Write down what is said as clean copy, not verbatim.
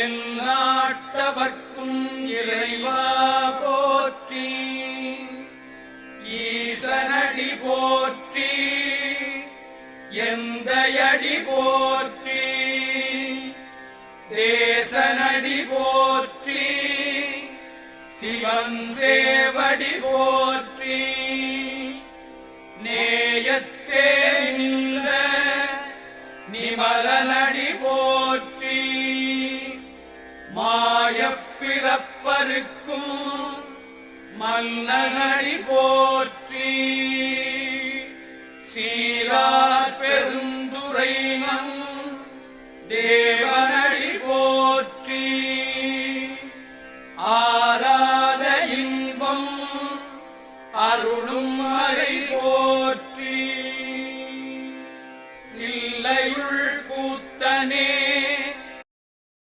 எந்நாட்டவர்க்கும் இறைவா போற்றி. ஈசனடி போற்றி, எந்தையடி போற்றி, தேசனடி போற்றி, சிவன் சேவடி போற்றி. நேயத்தே நின்ற நிமலனடி போற்றி. மாயப்பிறப்பருக்கும் மன்னனடி போற்றி.